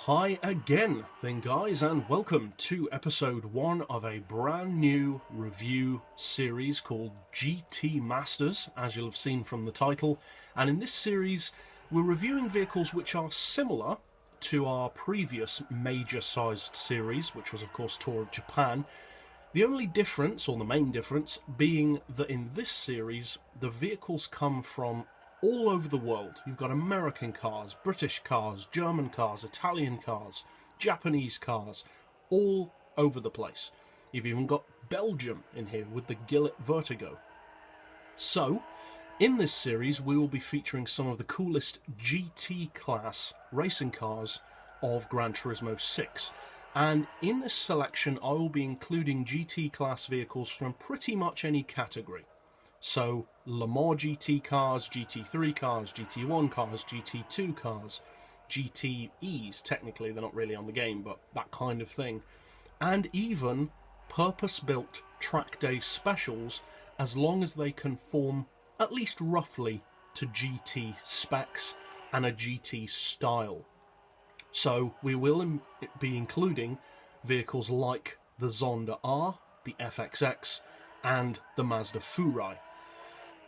Hi again then guys, and welcome to episode 1 of a brand new review series called GT Masters, as you'll have seen from the title. And in this series we're reviewing vehicles which are similar to our previous major sized series, which was of course Tour of Japan. The only difference, or the main difference, being that in this series the vehicles come from all over the world. You've got American cars, British cars, German cars, Italian cars, Japanese cars, all over the place. You've even got Belgium in here with the Gillet Vertigo. So, in this series we will be featuring some of the coolest GT class racing cars of Gran Turismo 6. And in this selection I will be including GT class vehicles from pretty much any category. So, Le Mans GT cars, GT3 cars, GT1 cars, GT2 cars, GTEs, technically they're not really on the game, but that kind of thing. And even purpose-built track day specials, as long as they conform at least roughly to GT specs and a GT style. So, we will be including vehicles like the Zonda R, the FXX, and the Mazda Furai.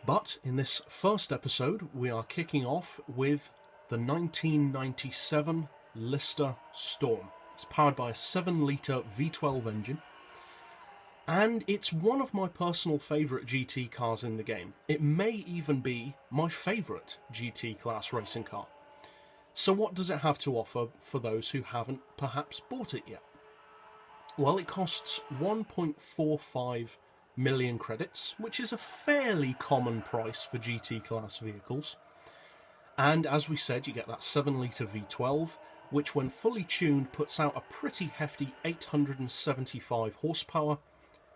But in this first episode we are kicking off with the 1997 Lister Storm. It's powered by a 7-litre V12 engine, and it's one of my personal favourite GT cars in the game. It may even be my favourite GT class racing car. So what does it have to offer for those who haven't perhaps bought it yet? Well, it costs 1.45 million credits, which is a fairly common price for GT class vehicles. And as we said, you get that 7-litre V12, which when fully tuned puts out a pretty hefty 875 horsepower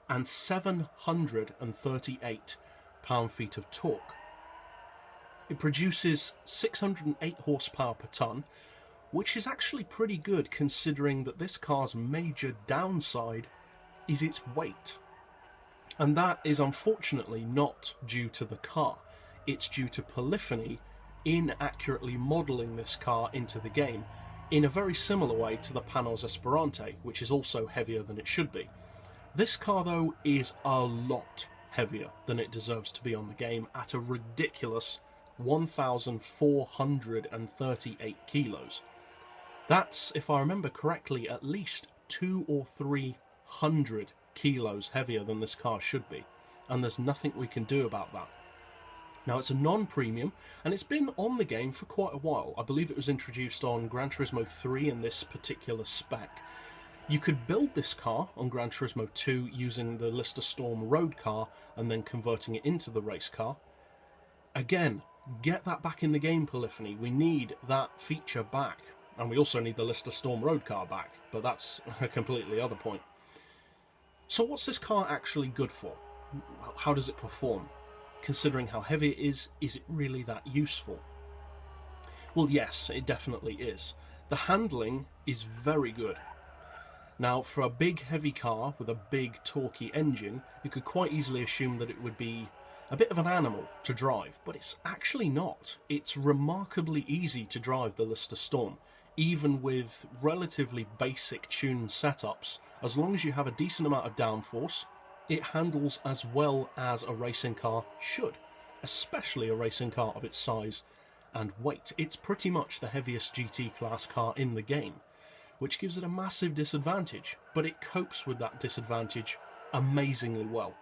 and 738 pound-feet of torque. It produces 608 horsepower per tonne, which is actually pretty good considering that this car's major downside is its weight. And that is unfortunately not due to the car. It's due to Polyphony inaccurately modelling this car into the game in a very similar way to the Panos Esperante, which is also heavier than it should be. This car though is a lot heavier than it deserves to be on the game at a ridiculous 1,438 kilos. That's, if I remember correctly, at least 200 or 300 kilos heavier than this car should be, and there's nothing we can do about that. Now, it's a non-premium, and it's been on the game for quite a while. I believe it was introduced on Gran Turismo 3 in this particular spec. You could build this car on Gran Turismo 2 using the Lister Storm road car and then converting it into the race car. Again, get that back in the game, Polyphony. We need that feature back, and we also need the Lister Storm road car back, but that's a completely other point. So what's this car actually good for? How does it perform? Considering how heavy it is it really that useful? Well, yes, it definitely is. The handling is very good. Now, for a big heavy car with a big torquey engine, you could quite easily assume that it would be a bit of an animal to drive, but it's actually not. It's remarkably easy to drive the Lister Storm, even with relatively basic tuned setups. As long as you have a decent amount of downforce, it handles as well as a racing car should, especially a racing car of its size and weight. It's pretty much the heaviest GT class car in the game, which gives it a massive disadvantage, but it copes with that disadvantage amazingly well.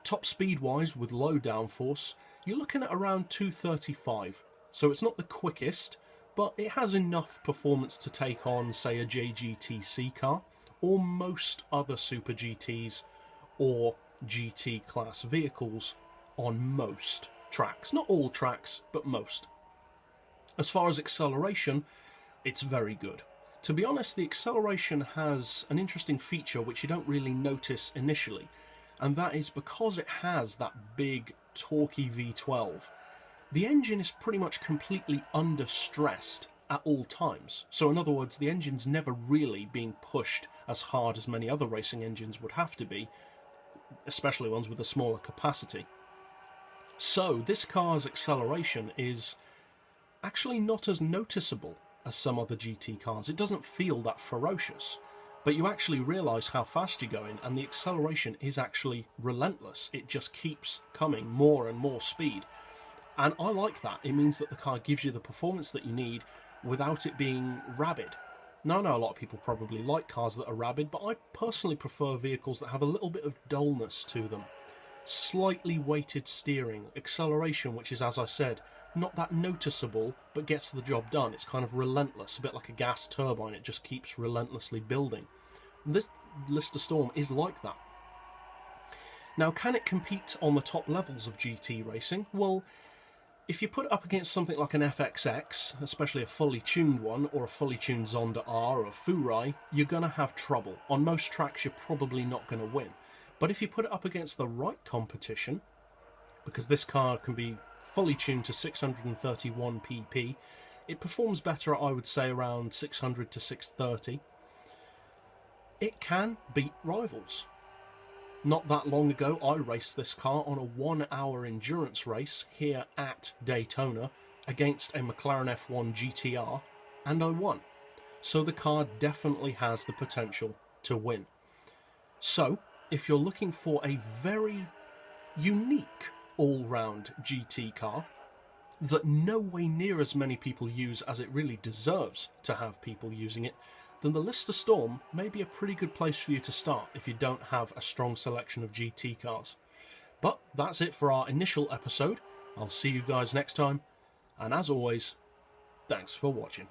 Top speed wise, with low downforce, you're looking at around 235, so it's not the quickest, but it has enough performance to take on, say, a JGTC car, or most other Super GTs or GT class vehicles on most tracks. Not all tracks, but most. As far as acceleration, it's very good. To be honest, the acceleration has an interesting feature which you don't really notice initially, and that is because it has that big torquey V12. The engine is pretty much completely under stressed at all times. So in other words, the engine's never really being pushed as hard as many other racing engines would have to be, especially ones with a smaller capacity. So this car's acceleration is actually not as noticeable as some other GT cars. It doesn't feel that ferocious, but you actually realise how fast you're going, and the acceleration is actually relentless. It just keeps coming, more and more speed. And I like that. It means that the car gives you the performance that you need without it being rabid. Now, I know a lot of people probably like cars that are rabid, but I personally prefer vehicles that have a little bit of dullness to them. Slightly weighted steering, acceleration, which is, as I said, not that noticeable, but gets the job done. It's kind of relentless, a bit like a gas turbine. It just keeps relentlessly building. And this Lister Storm is like that. Now, can it compete on the top levels of GT racing? Well, if you put it up against something like an FXX, especially a fully tuned one, or a fully tuned Zonda R or a Furai, you're going to have trouble. On most tracks, you're probably not going to win. But if you put it up against the right competition, because this car can be fully tuned to 631 pp, it performs better at, I would say, around 600 to 630. It can beat rivals. Not that long ago, I raced this car on a 1-hour endurance race here at Daytona against a McLaren F1 GTR, and I won. So the car definitely has the potential to win. So, if you're looking for a very unique all-round GT car that no way near as many people use as it really deserves to have people using it, then the Lister Storm may be a pretty good place for you to start if you don't have a strong selection of GT cars. But that's it for our initial episode. I'll see you guys next time, and as always, thanks for watching.